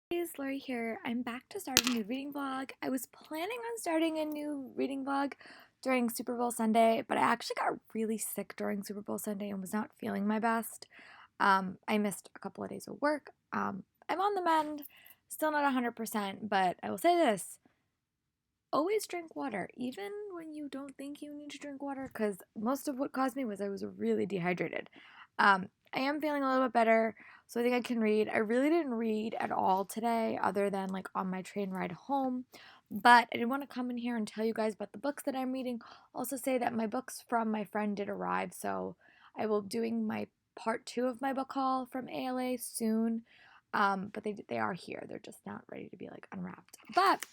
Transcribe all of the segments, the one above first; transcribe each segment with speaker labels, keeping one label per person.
Speaker 1: Hey, it's Lori here. I'm back to start a new reading vlog. I was planning on starting a new reading vlog during Super Bowl Sunday, but I actually got really sick during Super Bowl Sunday and was not feeling my best. I missed a couple of days of work. I'm on the mend, still not 100%, but I will say this. Always drink water, even when you don't think you need to drink water, because most of what caused me was I was really dehydrated. I am feeling a little bit better, so I think I can read. I really didn't read at all today, other than like on my train ride home. But I did want to come in here and tell you guys about the books that I'm reading. Also, say that my books from my friend did arrive, so I will be doing my part two of my book haul from ALA soon. But they are here. They're just not ready to be like unwrapped. But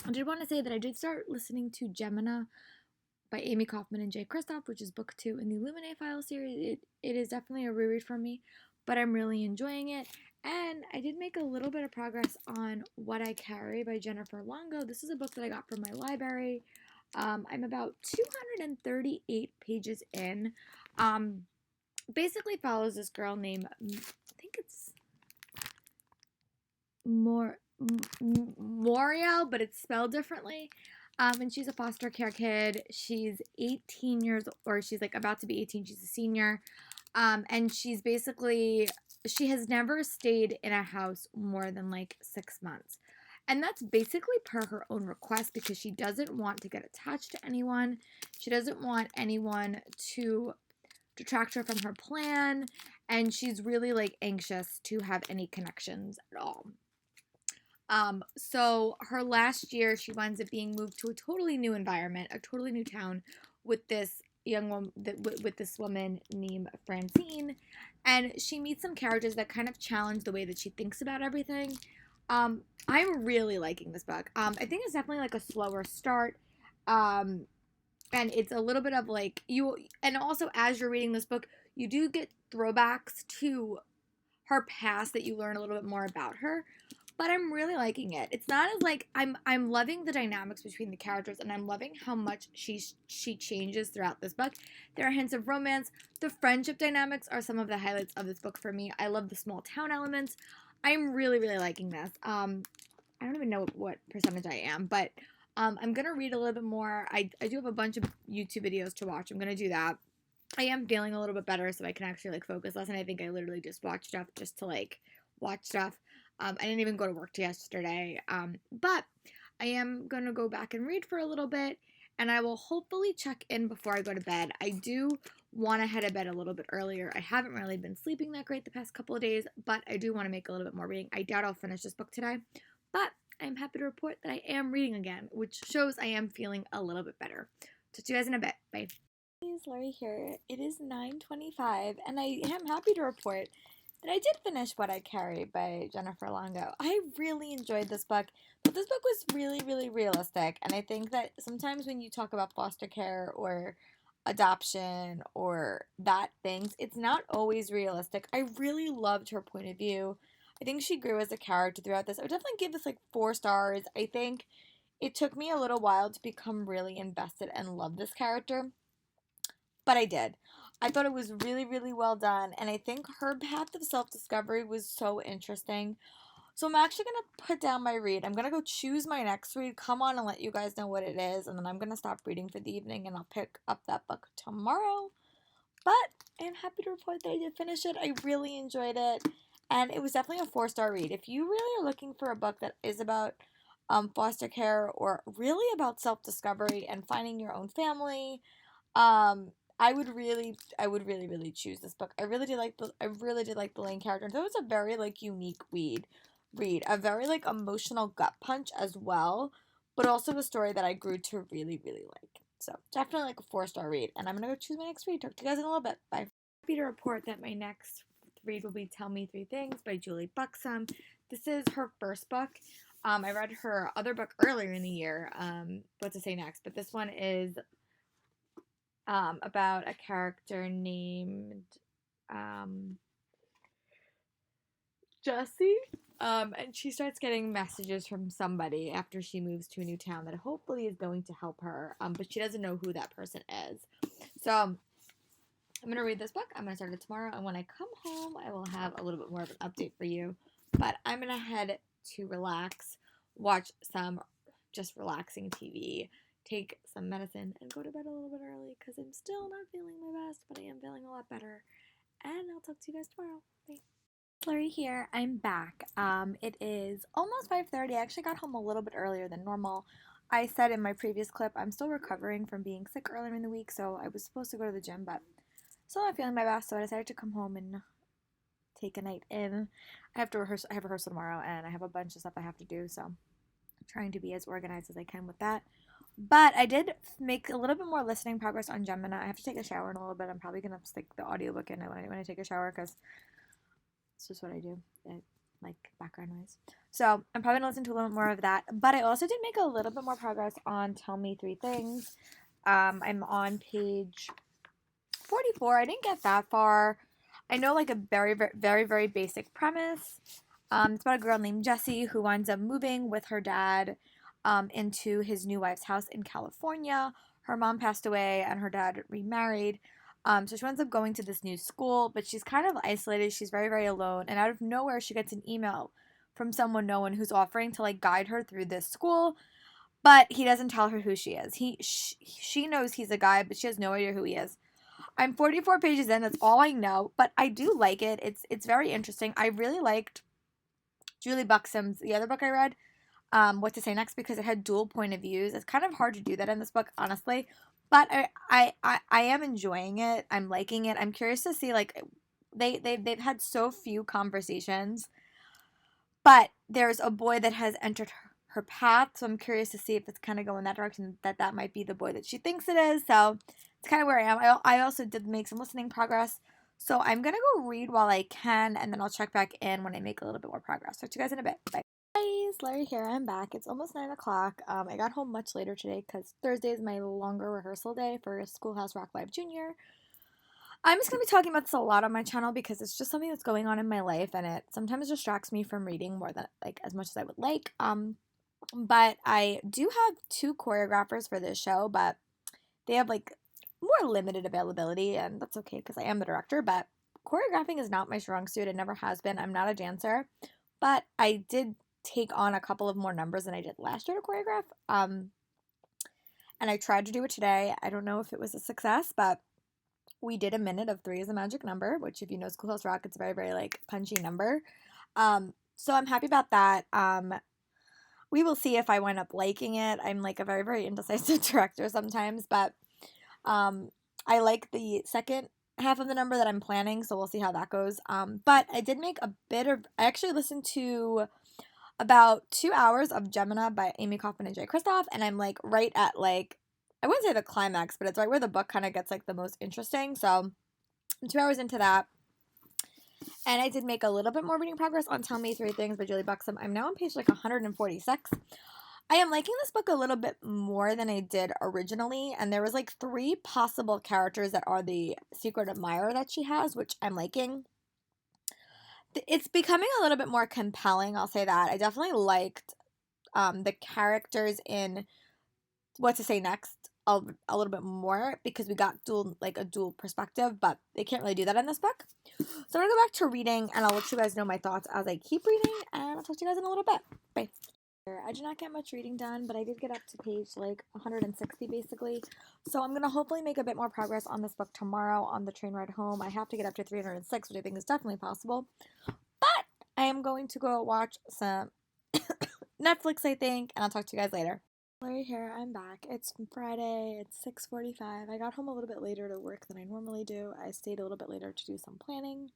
Speaker 1: I did want to say that I did start listening to Gemina by Amy Kaufman and Jay Kristoff, which is book 2 in the Illuminae Files series. It is definitely a reread for me, but I'm really enjoying it. And I did make a little bit of progress on What I Carry by Jennifer Longo. This is a book that I got from my library. I'm about 238 pages in. Basically follows this girl named, I think it's Moriel, but it's spelled differently. And she's a foster care kid. She's 18 years, or she's like about to be 18. She's a senior. And she has never stayed in a house more than like 6 months. And that's basically per her own request because she doesn't want to get attached to anyone. She doesn't want anyone to detract her from her plan. And she's really like anxious to have any connections at all. So her last year, she winds up being moved to a totally new environment, a totally new town, with this young woman, with this woman named Francine, and she meets some characters that kind of challenge the way that she thinks about everything. I'm really liking this book. I think it's definitely like a slower start. And it's a little bit of like and also as you're reading this book, you do get throwbacks to her past that you learn a little bit more about her, but I'm really liking it. It's not as like I'm loving the dynamics between the characters, and I'm loving how much she changes throughout this book. There are hints of romance. The friendship dynamics are some of the highlights of this book for me. I love the small town elements. I'm really liking this. I don't even know what percentage I am, but I'm gonna read a little bit more. I do have a bunch of YouTube videos to watch. I'm gonna do that. I am feeling a little bit better, so I can actually like focus less. And I think I literally just watched stuff just to like watch stuff. I didn't even go to work yesterday, but I am gonna go back and read for a little bit, and I will hopefully check in before I go to bed. I do want to head to bed a little bit earlier. I haven't really been sleeping that great the past couple of days, but I do want to make a little bit more reading. I doubt I'll finish this book today, but I'm happy to report that I am reading again, which shows I am feeling a little bit better. Talk to you guys in a bit. Bye. It's Lori here. It is 9:25, and I am happy to report that I did finish What I Carry by Jennifer Longo. I really enjoyed this book, but this book was really realistic, and I think that sometimes when you talk about foster care or adoption or that things, it's not always realistic. I really loved her point of view. I think she grew as a character throughout this. I would definitely give this like 4 stars. I think it took me a little while to become really invested and love this character, but I did. I thought it was really well done, and I think her path of self discovery was so interesting. So I'm actually gonna put down my read. I'm gonna go choose my next read, come on and let you guys know what it is, and then I'm gonna stop reading for the evening and I'll pick up that book tomorrow. But I am happy to report that I did finish it. I really enjoyed it, and it was definitely a 4 star read. If you really are looking for a book that is about foster care or really about self discovery and finding your own family, um, I would really choose this book. I really did like the Lane character. That was a very like unique read, a very like emotional gut punch as well, but also a story that I grew to really like. So definitely like a 4 star read. And I'm gonna go choose my next read. Talk to you guys in a little bit. Bye. Happy to report that my next read will be Tell Me Three Things by Julie Buxom. This is her first book. I read her other book earlier in the year, What to Say Next, but this one is about a character named um, Jessie. And she starts getting messages from somebody after she moves to a new town that hopefully is going to help her, but she doesn't know who that person is. So I'm going to read this book. I'm going to start it tomorrow, and when I come home, I will have a little bit more of an update for you. But I'm going to head to relax, watch some just relaxing TV, take some medicine, and go to bed a little bit early because I'm still not feeling my best, but I am feeling a lot better. And I'll talk to you guys tomorrow. Bye. Flurry here. I'm back. It is almost 5:30. I actually got home a little bit earlier than normal. I said in my previous clip I'm still recovering from being sick earlier in the week, so I was supposed to go to the gym, but still not feeling my best, so I decided to come home and take a night in. I have to rehearse. I have rehearsal tomorrow, and I have a bunch of stuff I have to do, so I'm trying to be as organized as I can with that. But I did make a little bit more listening progress on Gemini. I have to take a shower in a little bit. I'm probably gonna stick the audiobook in when I take a shower because it's just what I do. I like background noise. So I'm probably gonna listen to a little bit more of that. But I also did make a little bit more progress on Tell Me Three Things. I'm on page 44. I didn't get that far. I know like a very, very, very, very basic premise. It's about a girl named Jessie who winds up moving with her dad into his new wife's house in California. Her mom passed away and her dad remarried. So she ends up going to this new school, but she's kind of isolated. She's very, very alone. And out of nowhere, she gets an email from someone known who's offering to like guide her through this school, but he doesn't tell her who she is. She knows he's a guy, but she has no idea who he is. I'm 44 pages in. That's all I know, but I do like it. It's very interesting. I really liked Julie Buxom's the other book I read, What to Say Next, because it had dual point of views. It's kind of hard to do that in this book, honestly, but I am enjoying it. I'm liking it. I'm curious to see like they've had so few conversations, but there's a boy that has entered her path, so I'm curious to see if it's kind of going that direction, that might be the boy that she thinks it is. So it's kind of where I am. I also did make some listening progress, so I'm gonna go read while I can, and then I'll check back in when I make a little bit more progress. Talk to you guys in a bit. Bye. Guys, Larry here. I'm back. It's almost 9 o'clock. I got home much later today because Thursday is my longer rehearsal day for Schoolhouse Rock Live Junior. I'm just going to be talking about this a lot on my channel because it's just something that's going on in my life, and it sometimes distracts me from reading more than like as much as I would like. But I do have 2 choreographers for this show, but they have like more limited availability, and that's okay because I am the director, but choreographing is not my strong suit. It never has been. I'm not a dancer, but I did take on a couple of more numbers than I did last year to choreograph. And I tried to do it today. I don't know if it was a success, but we did a minute of 3 as a magic number, which if you know Schoolhouse Rock, it's a very, very like punchy number. So I'm happy about that. We will see if I wind up liking it. I'm like a very, very indecisive director sometimes, but I like the second half of the number that I'm planning, so we'll see how that goes. But I did make a bit of, I actually listened to about 2 hours of Gemina by Amy Kaufman and Jay Kristoff, and I'm like right at like, I wouldn't say the climax, but it's right where the book kind of gets like the most interesting. So I'm 2 hours into that. And I did make a little bit more reading progress on Tell Me Three Things by Julie Buxom. I'm now on page like 146. I am liking this book a little bit more than I did originally, and there was like 3 possible characters that are the secret admirer that she has, which I'm liking. It's becoming a little bit more compelling, I'll say that. I definitely liked the characters in What to Say Next a little bit more because we got a dual perspective, but they can't really do that in this book. So I'm gonna go back to reading, and I'll let you guys know my thoughts as I keep reading, and I'll talk to you guys in a little bit. Bye. I did not get much reading done, but I did get up to page like 160 basically. So I'm going to hopefully make a bit more progress on this book tomorrow on the train ride home. I have to get up to 306, which I think is definitely possible. But I am going to go watch some Netflix, I think, and I'll talk to you guys later. Larry here, I'm back. It's Friday, it's 6:45. I got home a little bit later to work than I normally do. I stayed a little bit later to do some planning,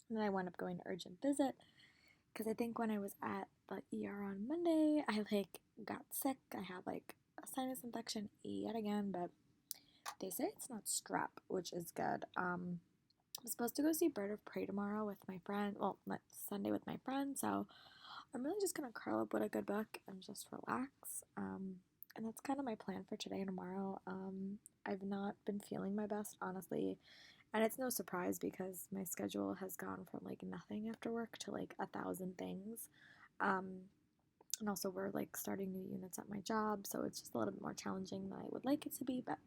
Speaker 1: and then I wound up going to urgent visit. Because I think when I was at the ER on Monday, I like got sick. I had like a sinus infection yet again, but they say it's not strep, which is good. I'm supposed to go see Bird of Prey tomorrow with my friend. Well, Sunday with my friend. So I'm really just gonna curl up with a good book and just relax. And that's kind of my plan for today and tomorrow. I've not been feeling my best, honestly. And it's no surprise because my schedule has gone from like nothing after work to like 1,000 things. And also we're like starting new units at my job, so it's just a little bit more challenging than I would like it to be, but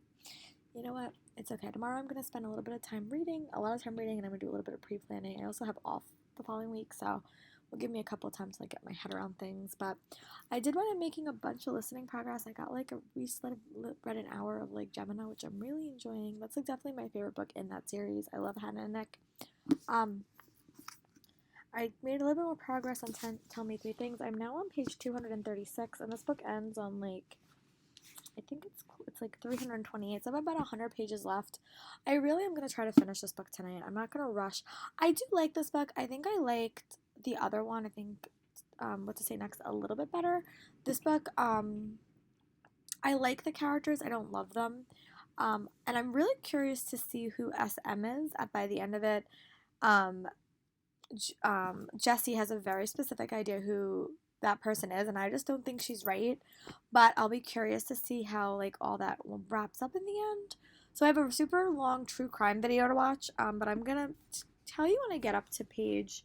Speaker 1: you know what? It's okay. Tomorrow I'm going to spend a little bit of time reading, and I'm going to do a little bit of pre-planning. I also have off the following week, so It'll give me a couple of times to like get my head around things. But I did wind up making a bunch of listening progress. I got like read an hour of like Gemina, which I'm really enjoying. That's like definitely my favorite book in that series. I love Hannah and Nick. I made a little bit more progress on Tell Me Three Things. I'm now on page 236, and this book ends on like, I think it's like 328. So I have about 100 pages left. I really am going to try to finish this book tonight. I'm not going to rush. I do like this book. I think I liked the other one. I think What to Say Next a little bit better. This book, I like the characters. I don't love them. And I'm really curious to see who SM is by the end of it. Jessie has a very specific idea who that person is, and I just don't think she's right. But I'll be curious to see how like all that wraps up in the end. So I have a super long true crime video to watch, but I'm gonna tell you when I get up to page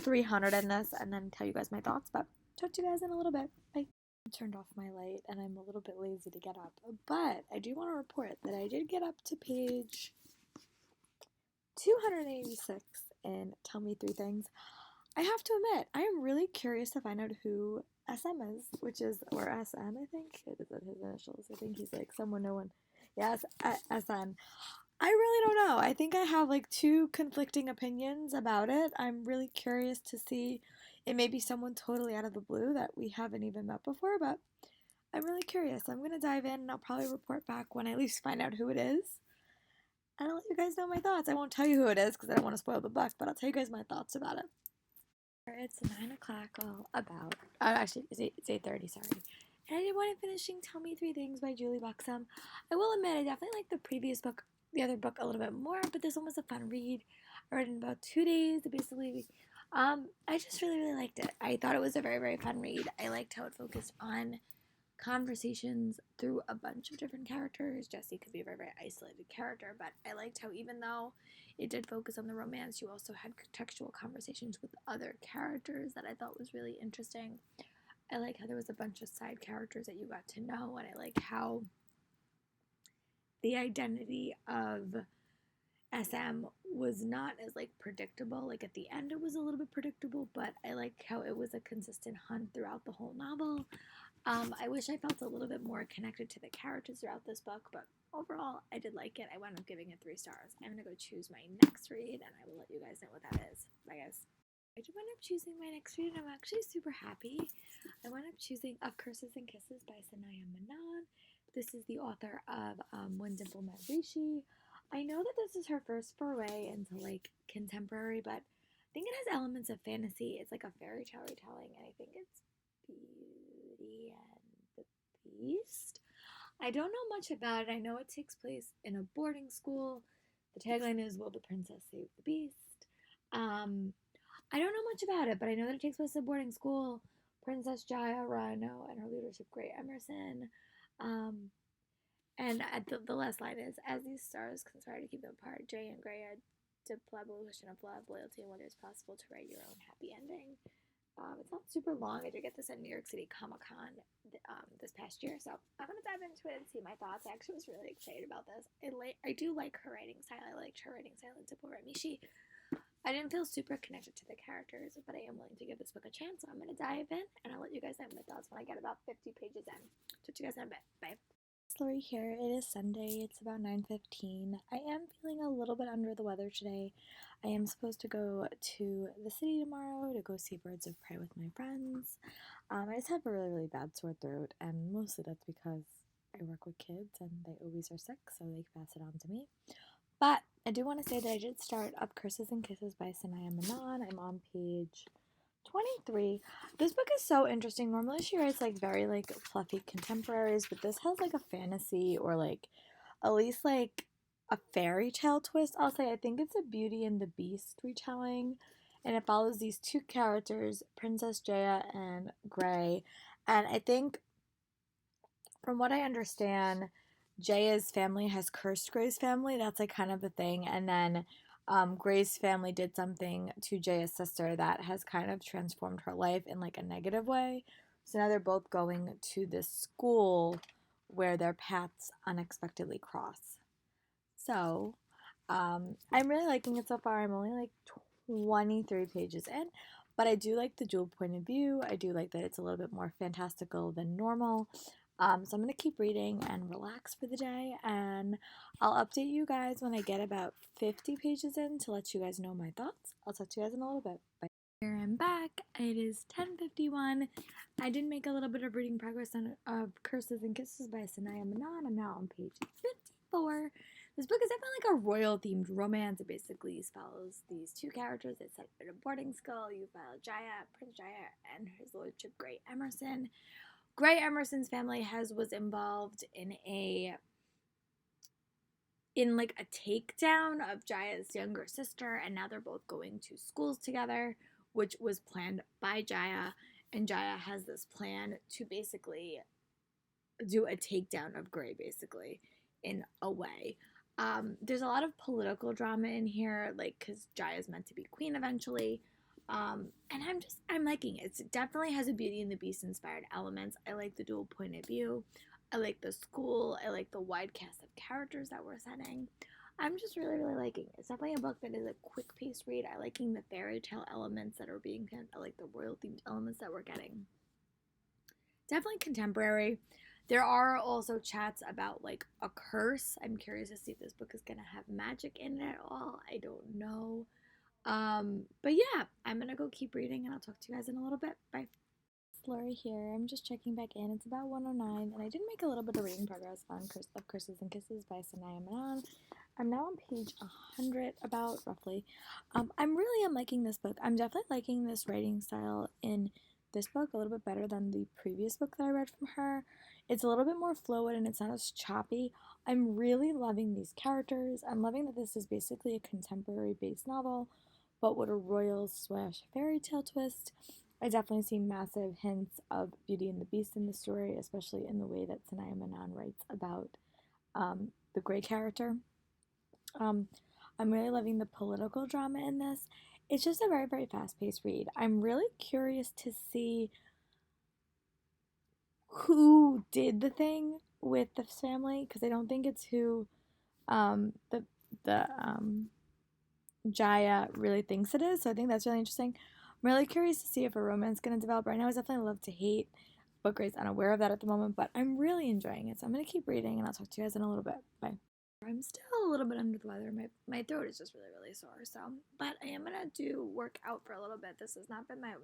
Speaker 1: 300 in this, and then tell you guys my thoughts. But talk to you guys in a little bit. Bye. I turned off my light, and I'm a little bit lazy to get up, but I do want to report that I did get up to page 286 and Tell Me Three Things. I have to admit, I am really curious to find out who SM is, or SN, I think. It is his initials. I think he's like someone no one. Yes, SN. I really don't know. I think I have like two conflicting opinions about it. I'm really curious to see. It may be someone totally out of the blue that we haven't even met before, but I'm really curious. I'm going to dive in and I'll probably report back when I at least find out who it is. And I'll let you guys know my thoughts. I won't tell you who it is because I don't want to spoil the book, but I'll tell you guys my thoughts about it. It's 9 o'clock, well, about. Actually, it's 8:30, sorry. And I did want to finishing Tell Me Three Things by Julie Buxom. I will admit, I definitely liked the other book, a little bit more, but this one was a fun read. I read it in about 2 days, basically. I just really, really liked it. I thought it was a very, very fun read. I liked how it focused on conversations through a bunch of different characters. Jessie could be a very, very isolated character, but I liked how even though it did focus on the romance, you also had contextual conversations with other characters that I thought was really interesting. I like how there was a bunch of side characters that you got to know, and I like how the identity of SM was not as like predictable. Like at the end it was a little bit predictable, but I like how it was a consistent hunt throughout the whole novel. I wish I felt a little bit more connected to the characters throughout this book, but overall, I did like it. I wound up giving it 3 stars. I'm going to go choose my next read, and I will let you guys know what that is. Bye, guys. I did wind up choosing my next read, and I'm actually super happy. I wound up choosing Of Curses and Kisses by Sanaya Manan. This is the author of When Dimple Met Rishi. I know that this is her first foray into, like, contemporary, but I think it has elements of fantasy. It's like a fairy tale retelling, and I think it's Beauty and the Beast. I don't know much about it. I know it takes place in a boarding school. The tagline is Will the Princess Save the Beast? I don't know much about it, but I know that it takes place in a boarding school. Princess Jaya Rano and her leadership Grey Emerson. And at the last line is, as these stars conspire to keep them apart, Jay and Grey had to pleb a question of love, loyalty, and whether it's possible to write your own happy ending. It's not super long. I did get this at New York City Comic Con this past year, so I'm gonna dive into it and see my thoughts. I actually was really excited about this. I do like her writing style. I liked her writing style in Dimple Remishi. I didn't feel super connected to the characters, but I am willing to give this book a chance, so I'm gonna dive in, and I'll let you guys know my thoughts when I get about 50 pages in. Talk to you guys in a bit. Bye. Lori here. It is Sunday. It's about 9:15. I am feeling a little bit under the weather today. I am supposed to go to the city tomorrow to go see Birds of Prey with my friends. I just have a really, really bad sore throat, and mostly that's because I work with kids and they always are sick, so they pass it on to me. But I do want to say that I did start Of Curses and Kisses by Sanaya Manan. I'm on page 23. This book is so interesting. Normally she writes like very like fluffy contemporaries, but this has like a fantasy or like at least like a fairy tale twist. I'll say I think it's a Beauty and the Beast retelling, and it follows these two characters, Princess Jaya and Grey. And I think from what I understand, Jaya's family has cursed Grey's family. That's like kind of the thing. And then Grey's family did something to Jaya's sister that has kind of transformed her life in like a negative way. So now they're both going to this school where their paths unexpectedly cross. So I'm really liking it so far. I'm only like 23 pages in, But I do like the dual point of view. I do like that it's a little bit more fantastical than normal. So I'm going to keep reading and relax for the day. And I'll update you guys when I get about 50 pages in to let you guys know my thoughts. I'll talk to you guys in a little bit. Bye. Here I'm back. It is 10:51. I did make a little bit of reading progress on Curses and Kisses by Sanaya Manan. I'm now on page 54. This book is definitely like a royal-themed romance. It basically follows these two characters. It's set at a boarding school. You follow Jaya, Prince Jaya, and his lordship Grey Emerson. Grey Emerson's family was involved in a takedown of Jaya's younger sister, and now they're both going to schools together, which was planned by Jaya, and Jaya has this plan to basically do a takedown of Grey, basically, in a way. There's a lot of political drama in here, like, because Jaya's meant to be queen eventually, and I'm liking it. It definitely has a Beauty and the Beast inspired elements. I like the dual point of view. I like the school. I like the wide cast of characters that we're setting. I'm just really, really liking it. It's definitely a book that is a quick paced read. I liking the fairy tale elements that are being sent. I like the royal themed elements that we're getting. Definitely contemporary. There are also chats about like a curse. I'm curious to see if this book is gonna have magic in it at all. I don't know. But yeah, I'm gonna go keep reading and I'll talk to you guys in a little bit. Bye. Lori here. I'm just checking back in. It's about 109, and I did make a little bit of reading progress on Curses and Kisses by Sanaya Manan. I'm now on page 100, about roughly. I'm liking this book. I'm definitely liking this writing style in this book a little bit better than the previous book that I read from her. It's a little bit more fluid and it's not as choppy. I'm really loving these characters. I'm loving that this is basically a contemporary based novel, but with a royal / fairy tale twist. I definitely see massive hints of Beauty and the Beast in the story, especially in the way that Sanaya Manan writes about the Grey character. I'm really loving the political drama in this. It's just a very, very fast-paced read. I'm really curious to see who did the thing with this family, because I don't think it's who the Jaya really thinks it is. So I think that's really interesting. I'm really curious to see if a romance is going to develop. Right now, it's definitely love to hate, but Gray's unaware of that at the moment, but I'm really enjoying it. So I'm going to keep reading, and I'll talk to you guys in a little bit. Bye. I'm still a little bit under the weather. My throat is just really, really sore. So, but I am going to do work out for a little bit. This has not been my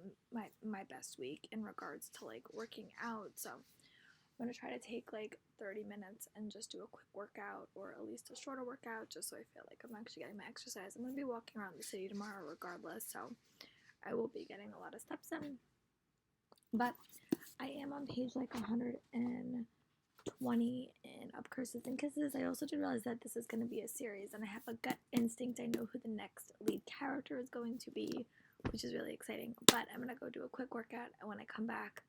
Speaker 1: best week in regards to, like, working out. So I'm going to try to take, like, 30 minutes and just do a quick workout, or at least a shorter workout, just so I feel like I'm actually getting my exercise. I'm going to be walking around the city tomorrow regardless, so I will be getting a lot of steps in. But I am on page like 120 in Up Curses and Kisses. I also did realize that this is going to be a series, and I have a gut instinct. I know who the next lead character is going to be, which is really exciting. But I'm going to go do a quick workout, and when I come back,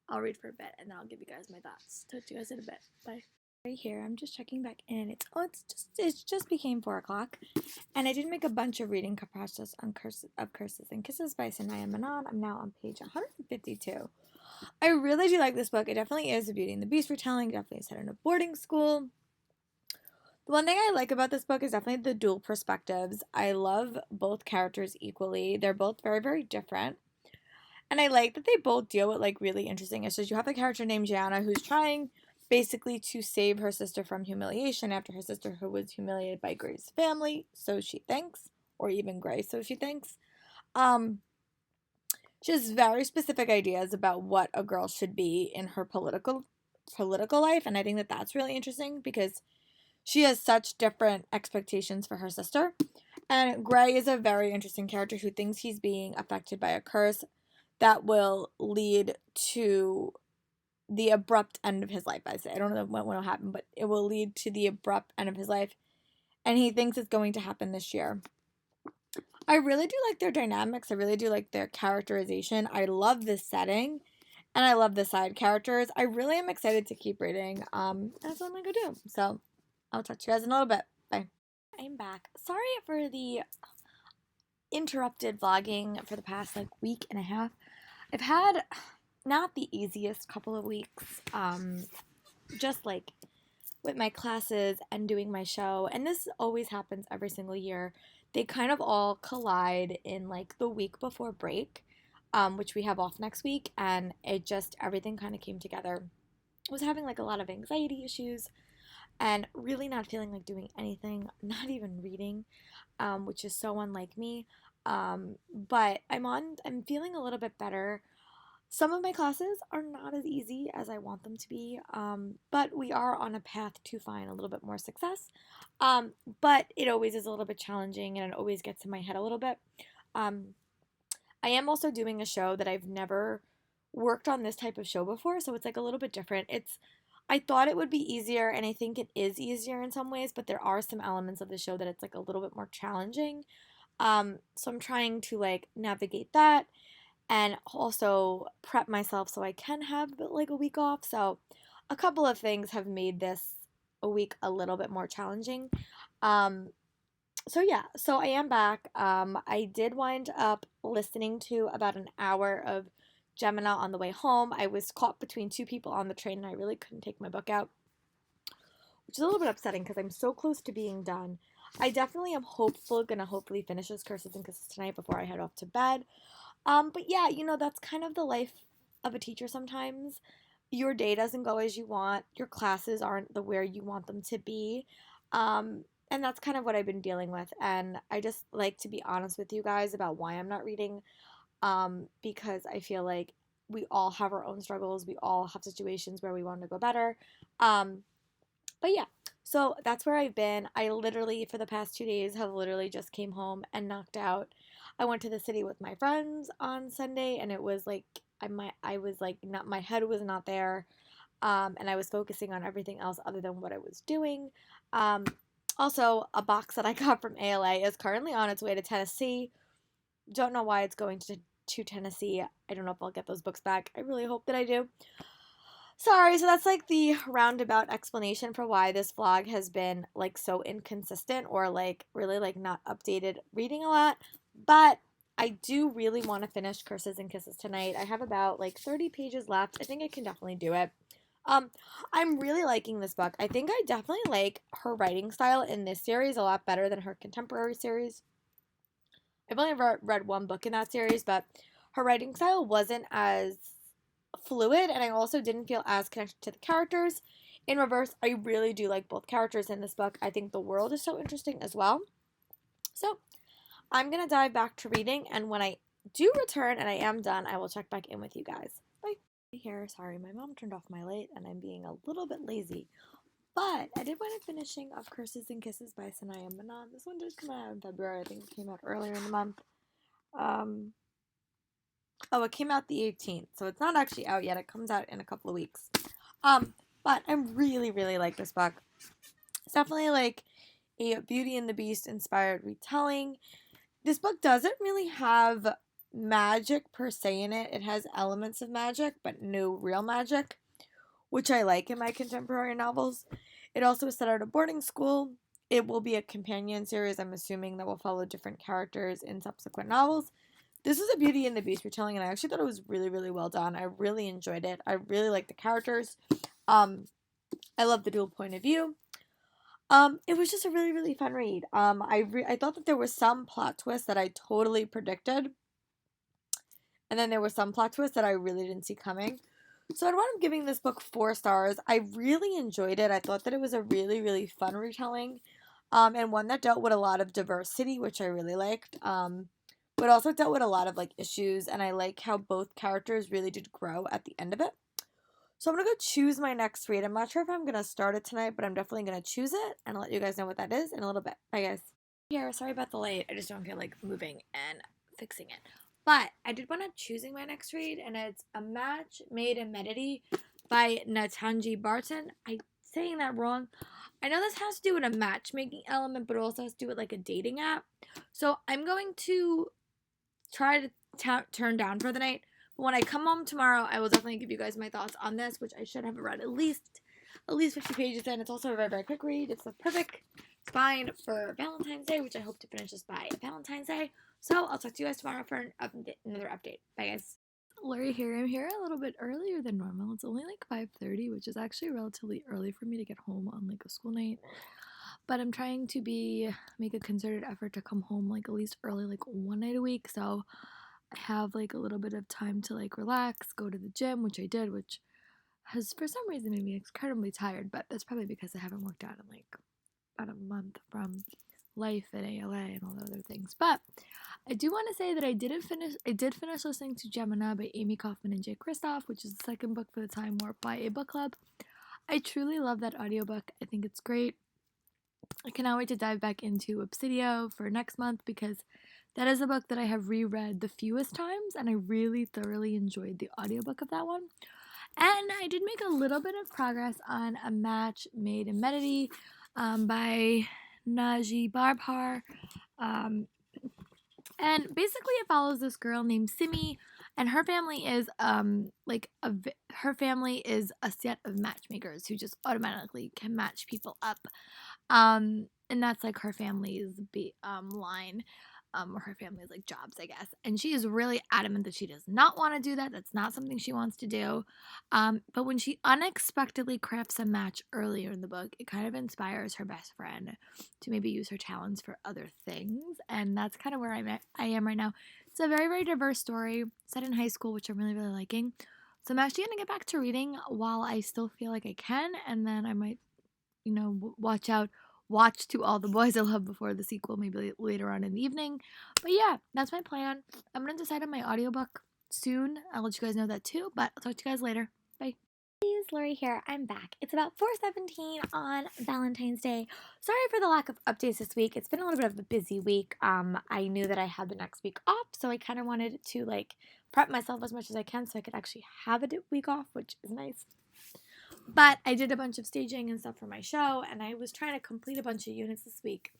Speaker 1: I'll read for a bit, and then I'll give you guys my thoughts. Talk to you guys in a bit. Bye. Right here, I'm just checking back in. It just became 4 o'clock, and I did make a bunch of reading process on Curses and Kisses by Sanaya Manan. I'm now on page 152. I really do like this book. It definitely is a Beauty and the Beast retelling. Definitely set in a boarding school. The one thing I like about this book is definitely the dual perspectives. I love both characters equally. They're both very, very different. And I like that they both deal with like really interesting issues. You have a character named Gianna who's trying basically to save her sister from humiliation after her sister who was humiliated by Gray's family, so she thinks, or even Gray, so she thinks. She has very specific ideas about what a girl should be in her political life, and I think that that's really interesting because she has such different expectations for her sister. And Gray is a very interesting character who thinks he's being affected by a curse that will lead to the abrupt end of his life. I don't know when will happen, but it will lead to the abrupt end of his life, and he thinks it's going to happen this year. I really do like their dynamics. I really do like their characterization. I love this setting, and I love the side characters. I really am excited to keep reading. That's what I'm gonna go do. So I'll talk to you guys in a little bit. Bye. I'm back. Sorry for the interrupted vlogging for the past like week and a half. I've had not the easiest couple of weeks, just like with my classes and doing my show, and this always happens every single year. They kind of all collide in like the week before break, which we have off next week, and it just, everything kind of came together. I was having like a lot of anxiety issues and really not feeling like doing anything, not even reading, which is so unlike me. But I'm feeling a little bit better. Some of my classes are not as easy as I want them to be, but we are on a path to find a little bit more success. But it always is a little bit challenging and it always gets in my head a little bit. Um, I am also doing a show that I've never worked on this type of show before, so it's like a little bit different. I thought it would be easier, and I think it is easier in some ways, but there are some elements of the show that it's like a little bit more challenging. So I'm trying to like navigate that and also prep myself so I can have like a week off. So a couple of things have made this a week a little bit more challenging. Um, so yeah, so I am back. I did wind up listening to about an hour of Gemina on the way home. I was caught between two people on the train and I really couldn't take my book out, which is a little bit upsetting because I'm so close to being done. I definitely am gonna hopefully finish this Curses and Kisses tonight before I head off to bed. But yeah, that's kind of the life of a teacher sometimes. Your day doesn't go as you want. Your classes aren't the where you want them to be. And that's kind of what I've been dealing with. And I just like to be honest with you guys about why I'm not reading. Because I feel like we all have our own struggles. We all have situations where we want to go better. Um, but yeah, so that's where I've been. I literally, for the past 2 days, have literally just came home and knocked out. I went to the city with my friends on Sunday, and it was like I was like not my head was not there, and I was focusing on everything else other than what I was doing. Um, Also, a box that I got from ALA is currently on its way to Tennessee. Don't know why it's going to Tennessee. I don't know if I'll get those books back. I really hope that I do. Sorry, so that's like the roundabout explanation for why this vlog has been like so inconsistent or like really like not updated reading a lot. But I do really want to finish Curses and Kisses tonight. I have about like 30 pages left. I think I can definitely do it. Um, I'm really liking this book. I think I definitely like her writing style in this series a lot better than her contemporary series. I've only ever read one book in that series, but her writing style wasn't as fluid, and I also didn't feel as connected to the characters. In reverse, I really do like both characters in this book. I think the world is so interesting as well. So I'm gonna dive back to reading, and when I do return and I am done, I will check back in with you guys. Bye. Here, sorry, my mom turned off my light, and I'm being a little bit lazy. But I did wind up finishing Of Curses and Kisses by Sanaya Manan. This one did come out in February. I think it came out earlier in the month. Oh, it came out the 18th, so it's not actually out yet. It comes out in a couple of weeks. But I really, really like this book. It's definitely like a Beauty and the Beast inspired retelling. This book doesn't really have magic per se in it. It has elements of magic, but no real magic, which I like in my contemporary novels. It also is set at a boarding school. It will be a companion series, I'm assuming, that will follow different characters in subsequent novels. This is a Beauty and the Beast retelling, and I actually thought it was really, really well done. I really enjoyed it. I really liked the characters. I love the dual point of view. It was just a really, really fun read. I thought that there was some plot twists that I totally predicted, and then there were some plot twists that I really didn't see coming. So I'd wound up giving this book 4 stars. I really enjoyed it. I thought that it was a really, really fun retelling, and one that dealt with a lot of diversity, which I really liked. But also dealt with a lot of like issues, and I like how both characters really did grow at the end of it. So I'm gonna go choose my next read. I'm not sure if I'm gonna start it tonight, but I'm definitely gonna choose it, and I'll let you guys know what that is in a little bit. Bye, guys. Yeah, sorry about the late. I just don't feel like moving and fixing it. But I did want to choosing my next read, and it's A Match Made in Medity by Natanji Barton. I'm saying that wrong. I know this has to do with a matchmaking element, but it also has to do with like a dating app. So I'm going to try to turn down for the night. But when I come home tomorrow, I will definitely give you guys my thoughts on this, which I should have read at least 50 pages in. It's also a very, very quick read. It's the perfect spine for Valentine's Day, which I hope to finish this by Valentine's Day. So I'll talk to you guys tomorrow for another update. Bye, guys.
Speaker 2: Lori here. I'm here a little bit earlier than normal. It's only like 5:30, which is actually relatively early for me to get home on like a school night. But I'm trying to make a concerted effort to come home like at least early, like one night a week. So have like a little bit of time to like relax, go to the gym, which I did, which has for some reason made me incredibly tired, but that's probably because I haven't worked out in like about a month from life at ALA and all the other things. But I do want to say that I did finish listening to Gemina by Amy Kaufman and Jay Kristoff, which is the second book for the Time Warp YA book club. I truly love that audiobook. I think it's great. I cannot wait to dive back into Obsidio for next month because that is a book that I have reread the fewest times, and I really thoroughly enjoyed the audiobook of that one. And I did make a little bit of progress on A Match Made in Medity by Naji Barbhar. And basically it follows this girl named Simi, and her family is her family is a set of matchmakers who just automatically can match people up. And that's like her family's line. Or her family's like jobs, I guess. And she is really adamant that she does not want to do that. That's not something she wants to do. But when she unexpectedly crafts a match earlier in the book, it kind of inspires her best friend to maybe use her talents for other things. And that's kind of where I am right now. It's a very, very diverse story set in high school, which I'm really, really liking. So I'm actually going to get back to reading while I still feel like I can. And then I might, watch To All the Boys I Love before the sequel, maybe later on in the evening. But yeah, that's my plan. I'm going to decide on my audiobook soon. I'll let you guys know that too, but I'll talk to you guys later. Bye.
Speaker 1: Please, Lori here. I'm back. It's about 4:17 on Valentine's Day. Sorry for the lack of updates this week. It's been a little bit of a busy week. I knew that I had the next week off, so I kind of wanted to like prep myself as much as I can so I could actually have a week off, which is nice. But I did a bunch of staging and stuff for my show, and I was trying to complete a bunch of units this week.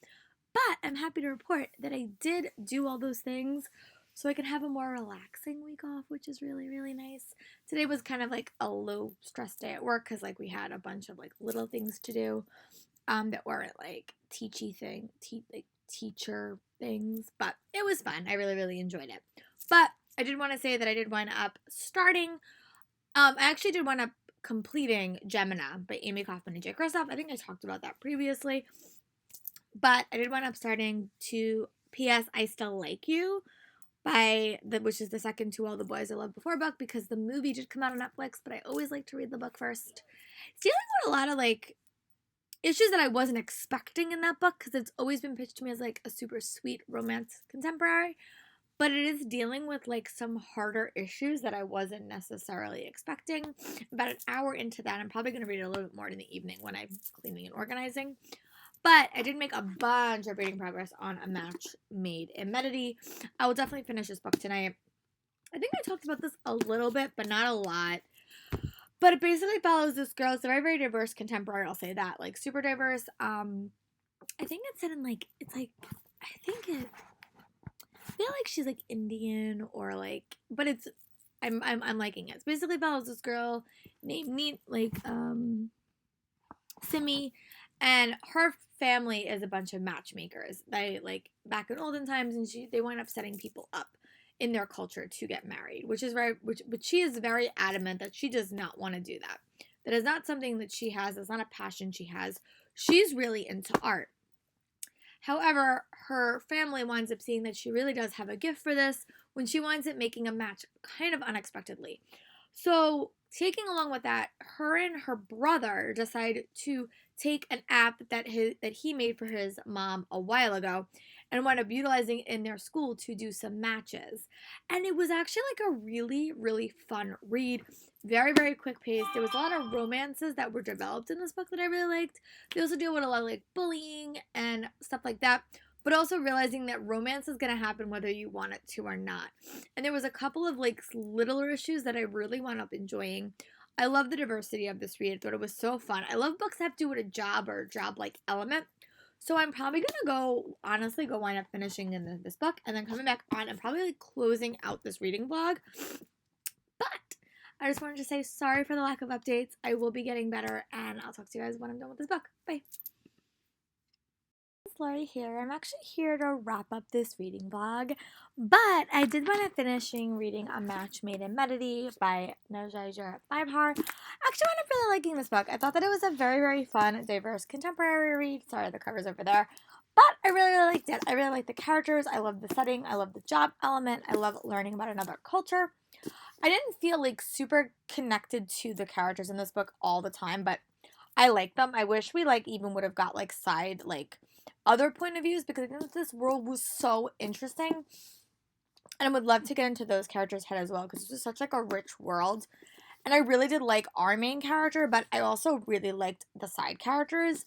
Speaker 1: But I'm happy to report that I did do all those things so I could have a more relaxing week off, which is really, really nice. Today was kind of like a low stress day at work because like we had a bunch of like little things to do that weren't like teacher things, but it was fun. I really, really enjoyed it. But I did want to say that I did wind up starting. I actually did wind up completing Gemina by Amy Kaufman and Jay Kristoff. I think I talked about that previously. But I did wind up starting to P.S. I Still Like You which is the second To All the Boys I Loved Before book because the movie did come out on Netflix, but I always like to read the book first. It's dealing with a lot of like issues that I wasn't expecting in that book because it's always been pitched to me as like a super sweet romance contemporary. But it is dealing with like some harder issues that I wasn't necessarily expecting. About an hour into that, I'm probably going to read it a little bit more in the evening when I'm cleaning and organizing. But I did make a bunch of reading progress on A Match Made in Medity. I will definitely finish this book tonight. I think I talked about this a little bit, but not a lot. But it basically follows this girl. It's a very, very diverse contemporary, I'll say that. Like, super diverse. I think it's set in, like, it's like, I feel like she's like Indian or like, but it's I'm liking it. It's basically follows this girl named Simi, and her family is a bunch of matchmakers. They like back in olden times, and they wind up setting people up in their culture to get married, but she is very adamant that she does not want to do that. That is not something that she has. It's not a passion she has. She's really into art. However, her family winds up seeing that she really does have a gift for this when she winds up making a match kind of unexpectedly. So, taking along with that, her and her brother decide to take an app that he made for his mom a while ago and wound up utilizing in their school to do some matches. And it was actually like a really, really fun read. Very, very quick pace. There was a lot of romances that were developed in this book that I really liked. They also deal with a lot of like bullying and stuff like that, but also realizing that romance is going to happen whether you want it to or not. And there was a couple of like littler issues that I really wound up enjoying. I love the diversity of this read. I thought it was so fun. I love books that have to do with a job or a job-like element. So I'm probably going to go wind up finishing in this book and then coming back on and probably like closing out this reading vlog. But I just wanted to say sorry for the lack of updates. I will be getting better, and I'll talk to you guys when I'm done with this book. Bye. It's Lori here. I'm actually here to wrap up this reading vlog, but I did want to finishing reading A Match Made in Medity by Naji Barbhar. Actually, wound up really liking this book. I thought that it was a very, very fun, diverse contemporary read. Sorry, the cover's over there. But I really, really liked it. I really liked the characters. I love the setting. I love the job element. I love learning about another culture. I didn't feel like super connected to the characters in this book all the time, but I like them. I wish we like even would have got like side like other point of views because I think this world was so interesting. And I would love to get into those characters' head as well because this is such like a rich world. And I really did like our main character, but I also really liked the side characters.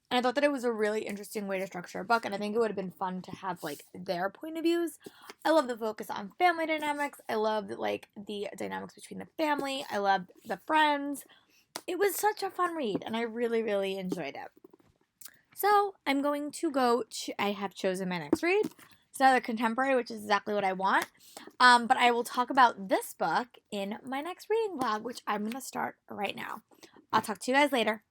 Speaker 1: And I thought that it was a really interesting way to structure a book, and I think it would have been fun to have like their point of views. I love the focus on family dynamics. I loved like the dynamics between the family. I loved the friends. It was such a fun read, and I really, really enjoyed it. So I'm going to go. I have chosen my next read. It's another contemporary, which is exactly what I want. But I will talk about this book in my next reading vlog, which I'm going to start right now. I'll talk to you guys later.